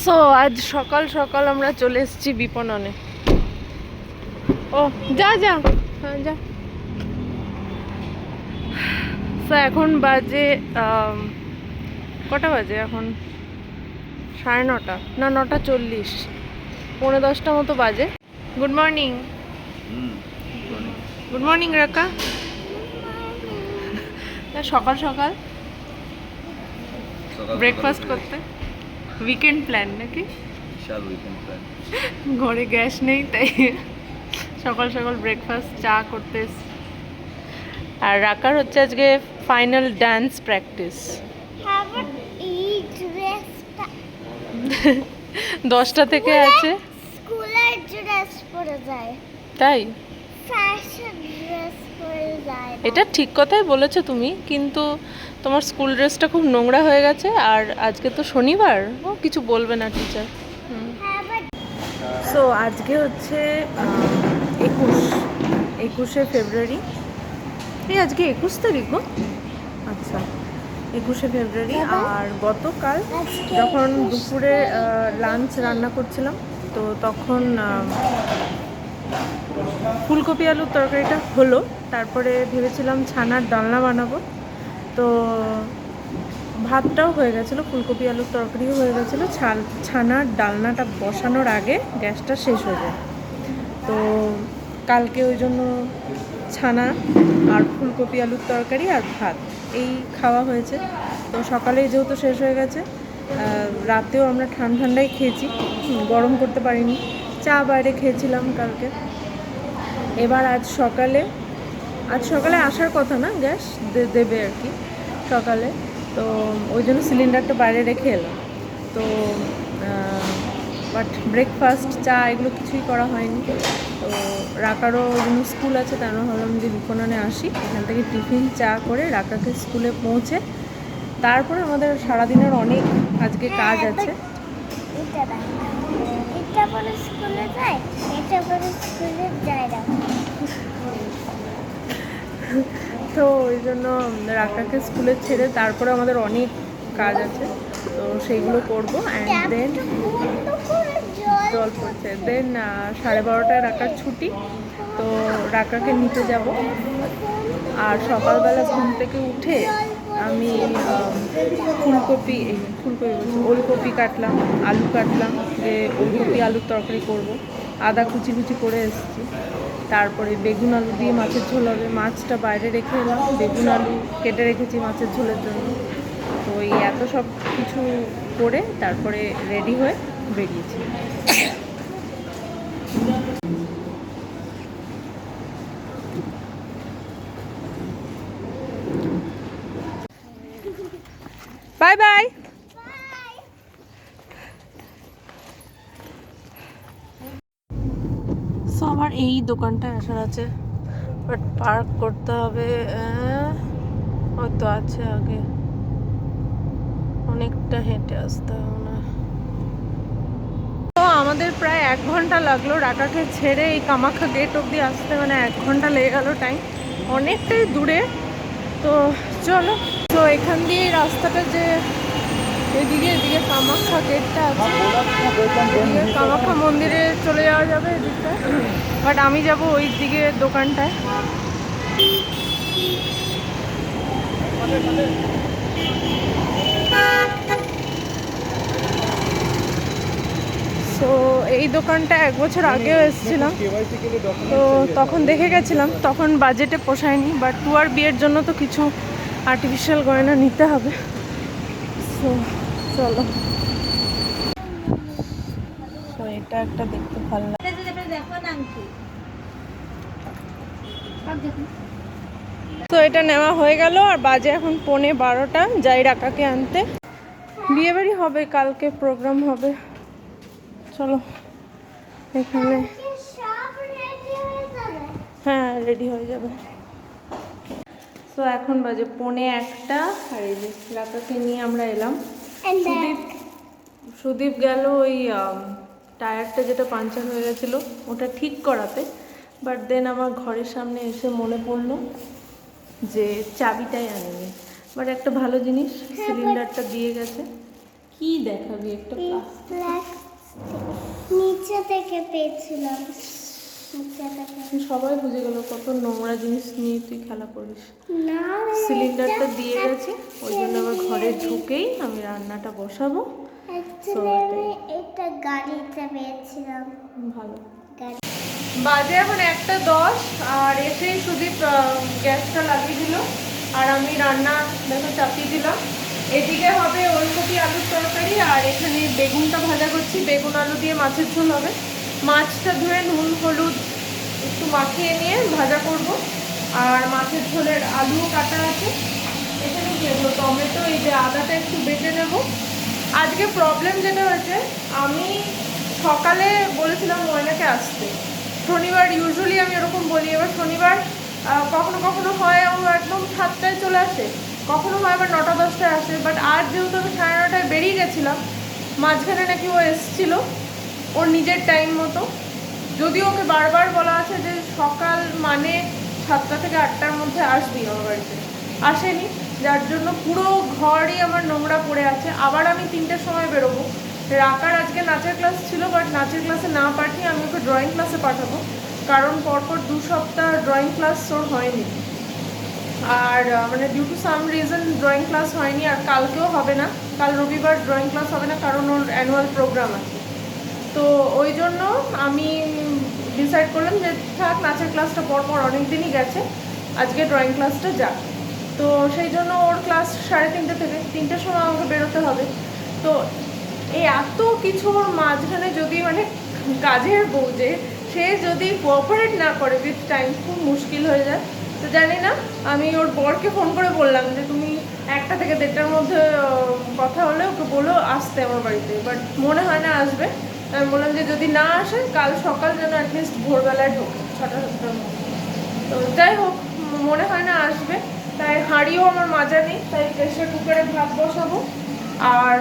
So আজ সকাল সকাল আমরা চলে এসেছি বিপণনে। ও যা যা, হ্যাঁ যা। সো এখন বাজে কটা বাজে এখন? 9:30 না 9:40, 9:45 মতো বাজে। Good morning. গুড মর্নিং রাকা। সকাল সকাল ব্রেকফাস্ট করতে উইকেন্ড প্ল্যান নাকি? বিশাল উইকেন্ড প্ল্যান। ঘরে গ্যাস নেই তাই সকাল সকাল ব্রেকফাস্ট চা করতে এসেছি। আর রাকার হচ্ছে আজকে ফাইনাল ডান্স প্র্যাকটিস। 10টা থেকে আছে। স্কুলের ড্রেস পরে যায়, তাই ফ্যাশন ড্রেস পরে যায়। এটা ঠিক কথাই বলেছো তুমি, কিন্তু তোমার স্কুল ড্রেসটা খুব নোংরা হয়ে গেছে। আর আজকে তো শনিবার, ও কিছু বলবে না টিচার। সো আজকে হচ্ছে 21শে ফেব্রুয়ারি। এই আজকে 21 তারিখ গো। আচ্ছা, 21শে ফেব্রুয়ারি। আর গতকাল যখন দুপুরে লাঞ্চ রান্না করছিলাম, তো তখন ফুলকপি আলুর তরকারিটা হলো। তারপরে ভেবেছিলাম ছানার ডালনা বানাবো, তো ভাতটাও হয়ে গেছিলো, ফুলকপি আলুর তরকারিও হয়ে গেছিলো। ছানার ডালনাটা বসানোর আগে গ্যাসটা শেষ হয়ে যায়, তো কালকে ওই জন্য ছানা আর ফুলকপি আলুর তরকারি আর ভাত এই খাওয়া হয়েছে। তো সকালেই যেহেতু শেষ হয়ে গেছে, রাতেও আমরা ঠান্ডাই খেয়েছি, গরম করতে পারিনি। চা বাইরে খেয়েছিলাম কালকে। এবার আজ সকালে আসার কথা না, গ্যাস দেবে আর কি সকালে, তো ওই জন্য সিলিন্ডারটা বাইরে রেখে এলাম। তো বাট ব্রেকফাস্ট চা এগুলো কিছুই করা হয়নি। তো রাকারও স্কুল আছে, তাই আমরা ভাবলাম যে বিপণনে আসি, এখান থেকে টিফিন চা করে রাকাকে স্কুলে পৌঁছে তারপরে আমাদের সারাদিনের অনেক আজকে কাজ আছে। এটা পরে স্কুলে যায়, এটা পরে স্কুলে যায় না। তো ওই জন্য রাকাকে স্কুলে ছেড়ে তারপরে আমাদের অনেক কাজ আছে, তো সেইগুলো করবো। অ্যান্ড দেন জল পড়ছে, দেন 12:30টায় রাকার ছুটি, তো রাকাকে নিতে যাব। আর সকালবেলা ঘুম থেকে উঠে আমি ফুলকপি বলছি, ওলকপি কাটলাম, আলু কাটলাম, যে ওলকপি আলুর তরকারি করব। আদা কুচি করে এসেছি। তারপরে বেগুন আলু দিয়ে মাছের ঝোল হবে, মাছটা বাইরে রেখে এলাম, বেগুন আলু কেটে রেখেছি মাছের ঝোলের জন্য। তো এই এত সব কিছু করে তারপরে রেডি হয়ে বেরিয়েছি। Bye bye. সো আমার এই দোকানটায় আসার আছে, বাট পার্ক করতে হবে। হয়তো আছে আগে, অনেকটা হেঁটে আসতে হবে না। তো আমাদের প্রায় 1 ঘন্টা লাগলো রাকাকে ছেড়ে এই কামাখ্যা গেট অবধি আসতে, মানে 1 ঘন্টা লেগে গেল টাইম, অনেকটাই দূরে। তো চলো, তো এখান দিয়ে রাস্তাটা যে এদিকে কামাখ্যা গেটটা আছে, এদিকে কামাখ্যা মন্দিরে চলে যাওয়া যাবে এদিকটা, বাট আমি যাব ওই দিকে দোকানটায়। তো এই দোকানটা 1 বছর আগেও এসেছিলাম, তো তখন দেখে গেছিলাম, তখন বাজেটে পোষায়নি, বাট টুয়ার বিয়ের জন্য তো কিছু আর্টিফিশিয়াল গয়না নিতে হবে। সো চলো, তো এটা একটা দেখতে ভালো লাগে। তো এটা নেওয়া হয়ে গেল, আর বাজে এখন 11:45, যাই রাকাকে আনতে। বিয়েবাড়ি হবে কালকে, প্রোগ্রাম হবে। চলো এখানে, হ্যাঁ রেডি হয়ে যাবে। তো এখন বাজে 1:45, আর এই যে রাকাকে নিয়ে আমরা এলাম। সুদীপ গেল ওই টায়ারটা যেটা পাঞ্চার হয়ে গেছিলো ওটা ঠিক করাতে, বাট দেন আমার ঘরের সামনে এসে মনে পড়লো যে চাবিটাই আনেনি। বাট একটা ভালো জিনিস, সিলিন্ডারটা দিয়ে গেছে, কি দেখাবি একটা প্লাস্টিক নিচে থেকে পেয়েছিলাম, নিচে থেকে। সবাই বুঝে গেল কত নোংরা জিনিস নিয়ে তুই খেলা করিস। না, সিলিন্ডারটা দিয়ে গেছে, ওই জন্য আবার ঘরে ঢুকেই আমি রান্নাটা বসাবো। actually আমি একটা গাড়িতে পেয়েছিলাম। ভালো। গাড়ি বাজে এখন 1:10 আর এসেই সুদীপ গ্যাসটা লাগিয়ে দিল আর আমি রান্না দেখো চাপিয়ে দিলাম। এদিকে হবে ওলকপি আলুর তরকারি আর এখানে বেগুনটা ভাজা করছি, বেগুন আলু দিয়ে মাছের ঝোল হবে। মাছটা ধুয়ে নুন হলুদ একটু মাখিয়ে নিয়ে ভাজা করব। আর মাছের ঝোলের আলুও কাটা আছে। এখানে কি দেবো, টমেটো, এই যে আদাটা একটু বেটে নেব। আজকে প্রবলেম যেটা হয়েছে, আমি সকালে বলেছিলাম ময়নাকে আসতে, শনিবার ইউজুয়ালি আমি এরকম বলি, এবার শনিবার কখনো কখনো হয় ও একদম 7টায় চলে আসে, কখনো হয় আবার 9টা-10টায় আসে। বাট আজ যেহেতু আমি 9:30টায় বেরিয়ে গেছিলাম, মাঝখানে নাকি ও এসেছিলো ওর নিজের টাইম মতো। যদিও ওকে বারবার বলা আছে যে সকাল মানে 7টা থেকে 8টার মধ্যে আসবি আমার বাড়িতে, আসেনি, যার জন্য পুরো ঘরই আমার নোংরা পড়ে আছে। আবার আমি 3টের সময় বেরোবো। রাকার আজকে নাচের ক্লাস ছিল, বাট নাচের ক্লাসে না পাঠিয়ে আমি ওকে ড্রয়িং ক্লাসে পাঠাবো, কারণ পরপর 2 সপ্তাহ ড্রয়িং ক্লাস ওর হয়নি। আর মানে due to some reason drawing class হয়নি, আর কালকেও হবে না, কাল রবিবার ড্রয়িং ক্লাস হবে না, কারণ ওর অ্যানুয়াল প্রোগ্রাম আছে। তো ওই জন্য আমি ডিসাইড করলাম যে থাক, নাচের ক্লাসটা পরপর অনেক দিনই গেছে, আজকে ড্রয়িং ক্লাসটা যাক। তো সেই জন্য ওর ক্লাস 3:30 থেকে 3টের সময় আমাকে বেরোতে হবে। তো এই এত কিছুর মাঝখানে যদি মানে কাজের বউ যে সে যদি কোঅপারেট না করে উইথ টাইম, খুব মুশকিল হয়ে যায়। তো জানি না, আমি ওর বরকে ফোন করে বললাম যে তুমি 1টা থেকে 1:30টার মধ্যে কথা হলে ওকে বলো আসতে আমার বাড়িতে, বাট মনে হয় না আসবে। আমি বললাম যে যদি না আসে কাল সকাল যেন অ্যাটলিস্ট ভোরবেলায় ঢোকে 6টা-7টার মধ্যে। তো যাই হোক, মনে হয় না আসবে, তাই হাঁড়িও আমার মাজা নেই, তাই প্রেসার কুকারে ভাত বসাবো আর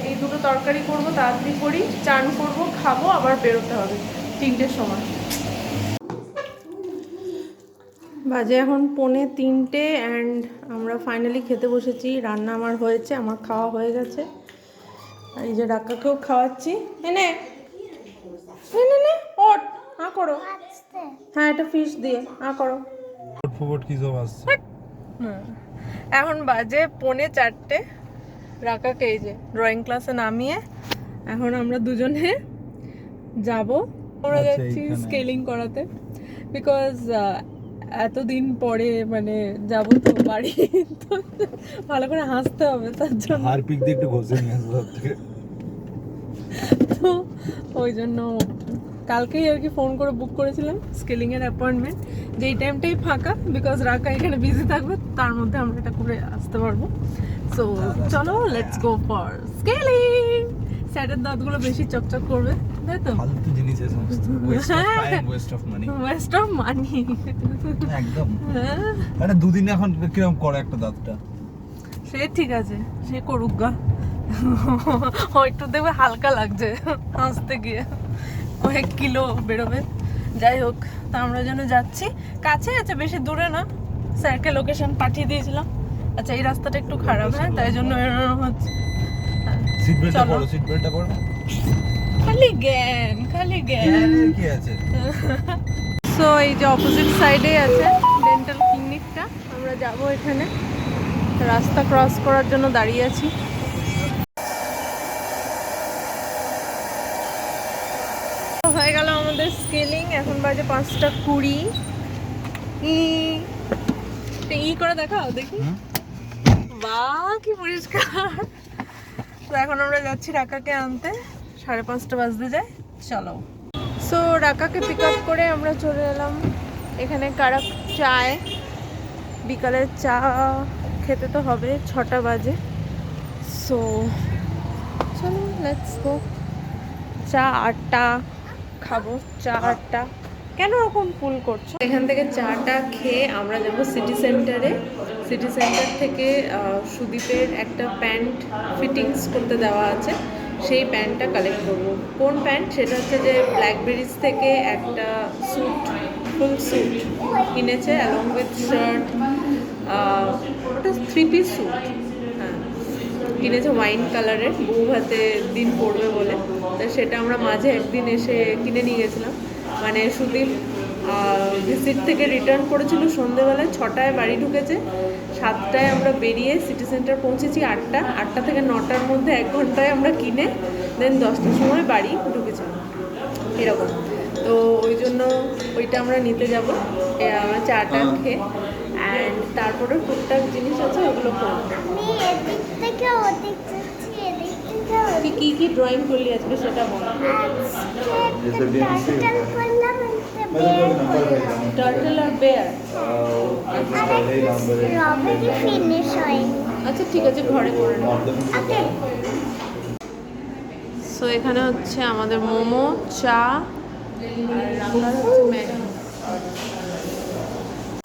এই দুটো তরকারি করবো, তাড়াতাড়ি করি, চান করবো, খাবো, আবার বেরোতে হবে 3টের সময়। বাজে এখন 2:45 অ্যান্ড আমরা ফাইনালি খেতে বসেছি। রান্না আমার হয়েছে, আমার খাওয়া হয়ে গেছে। আর এই যে ডাক্কাকেও খাওয়াচ্ছি। এনে নে নে ওঠ, করো। হ্যাঁ, এটা ফিশ দিয়ে করো। কি সব আসছে। এখন বাজে 3:45। রাকাকে এই যে ড্রয়িং ক্লাসে নামিয়ে এখন আমরা দুজনে যাব, আমরা যাচ্ছি স্কেলিং করাতে, বিকজ এতদিন পরে মানে যাব তো বাড়ি, তো ভালো করে হাসতে হবে, তার জন্য হারপিক দিয়ে একটু ঘষে নিয়ে আসবো সব থেকে। তো ওই জন্য কালকেই আর কি ফোন করে বুক করেছিলাম স্কেলিংয়ের অ্যাপয়েন্টমেন্ট, যেই টাইমটাই ফাঁকা, বিকজ রাকা এখানে বিজি থাকবে, তার মধ্যে আমরা এটা করে আসতে পারবো। সো চলো, লেটস গো ফর স্কেলিং। স্যারের দাঁতগুলো বেশি চকচক করবে, তাই তো? ফালতু জিনিস এই সমস্ত, West of time, West of money, West of money একদম। আরে দুদিনে এখন কিরকম করে একটা দাঁতটা। সে ঠিক আছে, সে করুক গা, একটু দেখবে হালকা লাগছে হাসতে গিয়ে, কয়েক কিলো বেরোবে। যাই হোক, তা আমরা যেন যাচ্ছি, কাছে আছে, বেশি দূরে না। স্যারকে লোকেশন পাঠিয়ে দিয়েছিলাম। আচ্ছা, এই রাস্তাটা একটু খারাপ, হ্যাঁ, তাই জন্য এরকম হচ্ছে। সিট বেল্টটা চলো। পরো, সিট বেল্টটা পরো। খালি জ্ঞান কি আছে? সো এই যে অপোজিট সাইডে আছে ডেন্টাল ক্লিনিকটা, আমরা যাব এখানে। রাস্তা ক্রস করার জন্য দাঁড়িয়ে আছি। হয়ে গেল আমাদের স্কেলিং, এখন বাজে 5:20। করে দেখাও দেখি, বাহ কি পরিষ্কার। তো এখন আমরা যাচ্ছি রাকাকে আনতে, 5:30 বাজতে যায়। চলো। সো রাকাকে পিক আপ করে আমরা চলে এলাম এখানে কারাক চায়। বিকালের চা খেতে তো হবে, 6টা বাজে। সো চলো, লেটস গো। চা 8টা খাবো, চা 8টা। কেন ওরকম ফুল করছো? এখান থেকে চাটা খেয়ে আমরা যাব সিটি সেন্টারে। সিটি সেন্টার থেকে সুদীপের একটা প্যান্ট ফিটিংস করতে দেওয়া আছে, সেই প্যান্টটা কালেক্ট করবো। কোন প্যান্ট? সেটা হচ্ছে যে ব্ল্যাকবেরিজ থেকে একটা স্যুট, ফুল স্যুট কিনেছে অ্যালং উইথ শার্ট। ওটা 3 পিস স্যুট, হ্যাঁ। কিনেছে ওয়াইন কালারের, বউ ভাতে দিন পড়বে বলে। তো সেটা আমরা মাঝে একদিন এসে কিনে নিয়ে গেছিলাম। মানে সুদীপ ভিজিট থেকে রিটার্ন করেছিল সন্ধেবেলায় 6টায়, বাড়ি ঢুকেছে 7টায়, আমরা বেরিয়ে সিটি সেন্টার পৌঁছেছি 8টা থেকে 9টার মধ্যে 1 ঘন্টায় আমরা কিনে দেন 10টার সময় বাড়ি ঢুকেছিলাম এরকম। তো ওই জন্য ওইটা আমরা নিতে যাবো, আমরা চাটা খেয়ে অ্যান্ড তারপরে টুকটাক জিনিস আছে ওগুলো করবো। আমি এদিক থেকে ওদিক যাচ্ছি, এদিক থেকে ওদিক। তুই কী ড্রয়িং করলি আজকে সেটা বল। আজকে একটা টার্টল করলাম, একটা বেয়ার করলাম। টার্টল আর বেয়ার। আর একটা স্ট্রবেরি ফিনিশ হয়নি। আচ্ছা ঠিক আছে, ঘরে করে নেব। ওকে। সো এখানে হচ্ছে আমাদের মোমো, চা আর হচ্ছে ম্যাগি।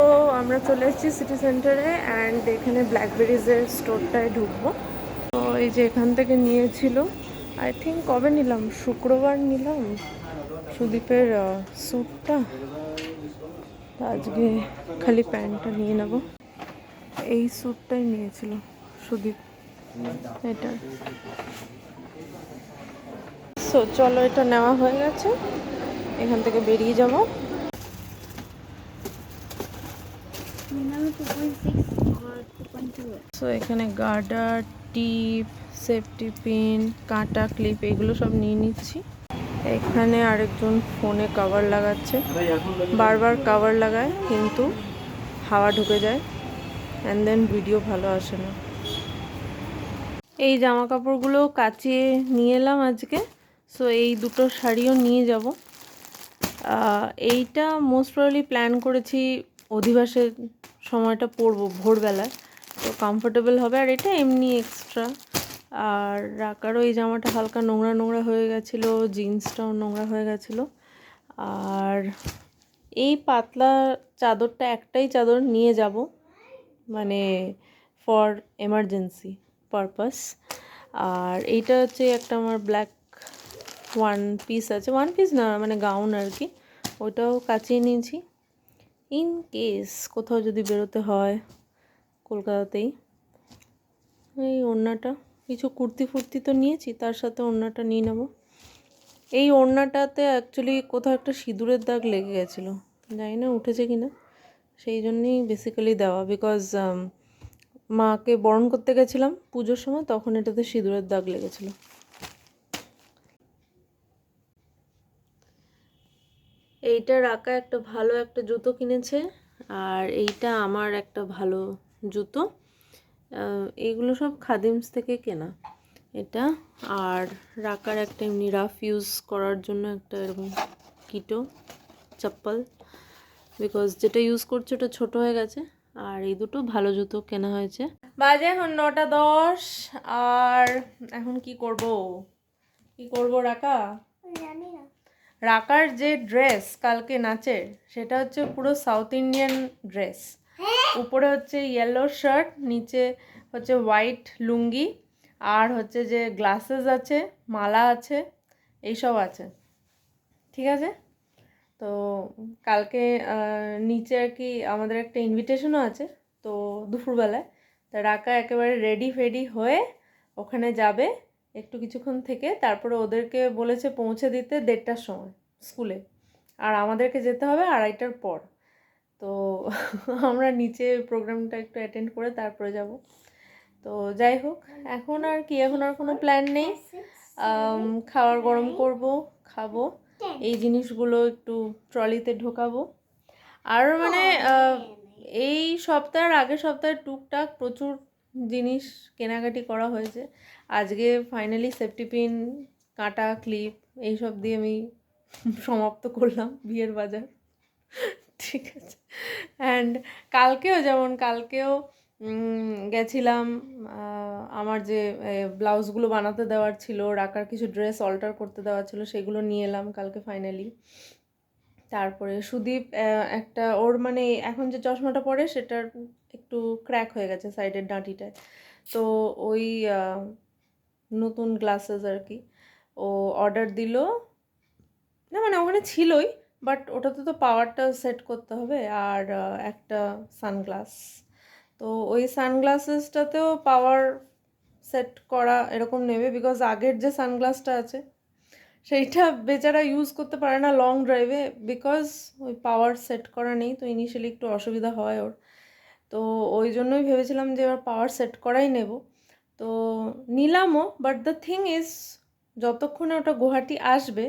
তো আমরা চলে এসেছি সিটি সেন্টারে অ্যান্ড এখানে ব্ল্যাকবেরিজের স্টোরটায় ঢুকবো। তো এই যে এখান থেকে নিয়েছিল, আই থিঙ্ক কবে নিলাম, শুক্রবার নিলাম সুদীপের স্যুটটা। আজকে খালি প্যান্টটা নিয়ে নেব। এই স্যুটটাই নিয়েছিল সুদীপ, এটা। সো চলো, এটা নেওয়া হয়ে গেছে, এখান থেকে বেরিয়ে যাব। সো এখানে গার্ডার, টিপ, সেফটি পিন, কাঁটা, ক্লিপ এগুলো সব নিয়ে নিচ্ছি। এখানে আরেকজন ফোনে কভার লাগাচ্ছে, বারবার কভার লাগায় কিন্তু হাওয়া ঢুকে যায় অ্যান্ড দেন ভিডিও ভালো আসে না। এই জামা কাপড়গুলো কাচিয়ে নিয়ে এলাম আজকে। সো এই দুটো শাড়িও নিয়ে যাব। এইটা মোস্ট প্রবাবলি প্ল্যান করেছি অধিবাসের সময়টা পরবো ভোরবেলায়, তো কমফোর্টেবল হবে। আর এটা এমনি এক্সট্রা। আর রাকারও এই জামাটা হালকা নোংরা নোংরা হয়ে গেছিলো, জিন্সটাও নোংরা হয়ে গেছিলো। আর এই পাতলা চাদরটা, একটাই চাদর নিয়ে যাব, মানে ফর এমার্জেন্সি পারপাস। আর এইটা হচ্ছে একটা আমার ব্ল্যাক ওয়ান পিস আছে, ওয়ান পিস না মানে গাউন আর কি, ওইটাও কাচিয়ে নিয়েছি ইন কেস কোথাও যদি বেরোতে হয় কলকাতাতেই। এই ওড়নাটা, কিছু কুর্তি ফুর্তি তো নিয়েছি, তার সাথে ওড়নাটা নিয়ে নেব। এই ওড়নাটাতে অ্যাকচুয়ালি কোথাও একটা সিঁদুরের দাগ লেগে গেছিলো, জানি না উঠেছে কি না, সেই জন্যেই বেসিক্যালি দেওয়া। বিকজ মাকে বরণ করতে গেছিলাম পুজোর সময়, তখন এটাতে সিঁদুরের দাগ লেগেছিলো। এইটা রাকা একটা ভালো একটা জুতো কিনেছে, আর এইটা আমার একটা ভালো জুতো। এইগুলো সব খাদিমস থেকে কেনা এটা। আর রাকার একটা এমনি রাফ ইউজ করার জন্য একটা এরকম কিটো চপ্পল, বিকজ যেটা ইউজ করছে ওটা ছোট হয়ে গেছে। আর এই দুটো ভালো জুতো কেনা হয়েছে। বাজে এখন 9:10। আর এখন কি করব রাকা? জানি না। রাকার যে ড্রেস কালকে নাচের, সেটা হচ্ছে পুরো সাউথ ইন্ডিয়ান ড্রেস। উপরে হচ্ছে ইয়েলো শার্ট, নিচে হচ্ছে হোয়াইট লুঙ্গি, আর হচ্ছে যে গ্লাসেস আছে, মালা আছে, এইসব আছে, ঠিক আছে। তো কালকে নিচে আর কি আমাদের একটা ইনভিটেশনও আছে, তো দুপুরবেলায়। তা রাকা একেবারে রেডি ফেডি হয়ে ওখানে যাবে, একটু কিছুক্ষণ থেকে তারপরে ওদেরকে বলেছে পৌঁছে দিতে 1:30টার সময় স্কুলে, আর আমাদেরকে যেতে হবে 2:30টার পর। তো আমরা নিচে প্রোগ্রামটা একটু অ্যাটেন্ড করে তারপরে যাব। তো যাই হোক, এখন আর কি, এখন আর কোনো প্ল্যান নেই। খাবার গরম করব, খাবো, এই জিনিসগুলো একটু ট্রলিতে ঢোকাবো। আর মানে এই সপ্তাহের আগের সপ্তাহে টুকটাক প্রচুর জিনিস কেনাকাটি করা হয়েছে। আজকে ফাইনালি সেফটি পিন, কাঁটা, ক্লিপ এইসব দিয়ে আমি সমাপ্ত করলাম বিয়ের বাজার, ঠিক আছে। অ্যান্ড কালকেও গেছিলাম, আমার যে ব্লাউজগুলো বানাতে দেওয়ার ছিল, রাখার কিছু ড্রেস অল্টার করতে দেওয়ার ছিল, সেগুলো নিয়ে এলাম কালকে ফাইনালি। তারপরে সুদীপ একটা ওর মানে এখন যে চশমাটা পরে সেটার একটু ক্র্যাক হয়ে গেছে সাইডের ডাঁটিটায়, তো ওই নতুন গ্লাসেস আর কি ও অর্ডার দিল। না মানে ওখানে ছিলই, বাট ওটাতে তো পাওয়ারটা সেট করতে হবে। আর একটা সানগ্লাস, তো ওই সানগ্লাসেসটাতেও পাওয়ার সেট করা এরকম নেবে, বিকজ আগের যে সানগ্লাসটা আছে সেইটা বেচারা ইউজ করতে পারে না লং ড্রাইভে, বিকজ ওই পাওয়ার সেট করা নেই। তো ইনিশিয়ালি একটু অসুবিধা হয় ওর, তো ওই জন্যই ভেবেছিলাম যে এবার পাওয়ার সেট করাই নেব। তো নিলামও, বাট দ্য থিং ইজ যতক্ষণে ওটা গুয়াহাটি আসবে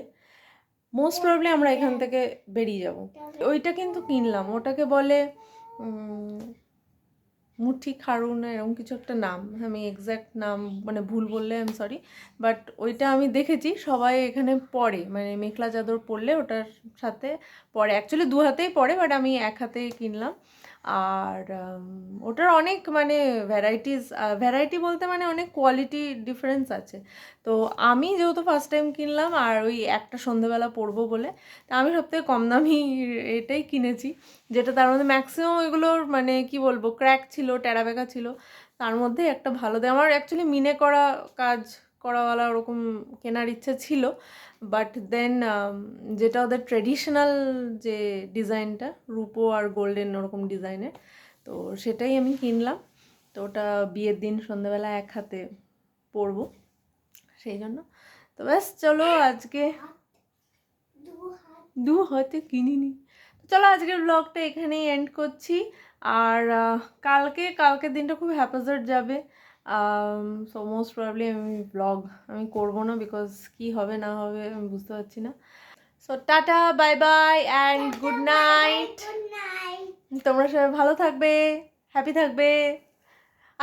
মোস্ট প্রবলি আমরা এখান থেকে বেরিয়ে যাব। ওইটা কিন্তু কিনলাম, ওটাকে বলে মুঠি খাড়ু না এরকম কিছু একটা নাম, আমি এক্স্যাক্ট নাম মানে ভুল বললে আই এম সরি, বাট ওইটা আমি দেখেছি সবাই এখানে পরে, মানে মেখলা চাদর পরলে ওটার সাথে পরে, অ্যাকচুয়ালি দু হাতেই পরে, বাট আমি এক হাতেই কিনলাম। আর ওটার অনেক মানে ভ্যারাইটি বলতে মানে অনেক কোয়ালিটি ডিফারেন্স আছে। তো আমি যেহেতু ফার্স্ট টাইম কিনলাম আর ওই একটা সন্ধেবেলা পরবো বলে, তা আমি সবথেকে কম দামি এটাই কিনেছি, যেটা তার মধ্যে ম্যাক্সিমাম এগুলোর মানে কি বলবো ক্র্যাক ছিল, টেরাবেকা ছিল, তার মধ্যে একটা ভালো দেয়। আমার অ্যাকচুয়ালি মিনে করা কাজ করাওয়ালা ওরকম কেনার ইচ্ছে ছিল, বাট দেন যেটা ওদের ট্রেডিশনাল যে ডিজাইনটা রূপো আর গোল্ডেন ওরকম ডিজাইনের, তো সেটাই আমি কিনলাম। তো ওটা বিয়ের দিন সন্ধ্যাবেলা এক হাতে পরবো সেই জন্য। তো ব্যাস চলো আজকে দু হাতে কিনিনি। তো চলো আজকের ব্লগটা এখানেই এন্ড করছি। আর কালকের দিনটা খুব হ্যাপাজার্ড যাবে। সো মোস্ট প্রবাবলি আমি করবো না, বিকজ কি হবে না হবে আমি বুঝতে পারছি না। So tata, bye bye and good night. Good night. তোমরা সবাই ভালো থাকবে, হ্যাপি থাকবে।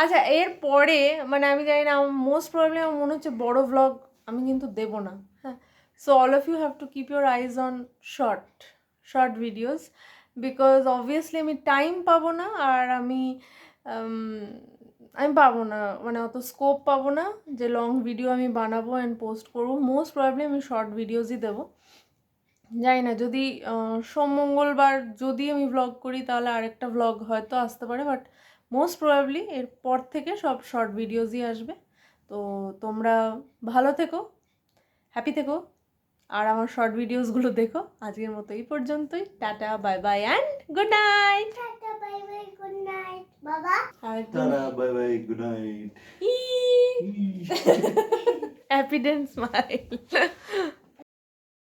আচ্ছা এর পরে মানে আমি জানি না, মোস্ট প্রবলি আমার মনে হচ্ছে বড় ভ্লগ আমি কিন্তু দেবো না, হ্যাঁ। So all of you have to keep your eyes on short videos, because obviously আমি টাইম পাবো না, আর আমি পাবো না, মানে অত স্কোপ পাবো না যে লং ভিডিও আমি বানাবো অ্যান্ড পোস্ট করবো। মোস্ট প্রবলি আমি শর্ট ভিডিওসই দেবো। জানি না, যদি সোম মঙ্গলবার যদি আমি ভ্লগ করি তাহলে আরেকটা ভ্লগ হয়তো আসতে পারে, বাট মোস্ট প্রবাবলি এরপর থেকে সব শর্ট ভিডিওসই আসবে। তো তোমরা ভালো থেকো, হ্যাপি থেকো, আর আমার শর্ট ভিডিওসগুলো দেখো। আজকের মতো এই পর্যন্তই, tata, bye bye and good night. Tata, bye bye, good night বাবা। Tata bye bye good night. Happy dense smile.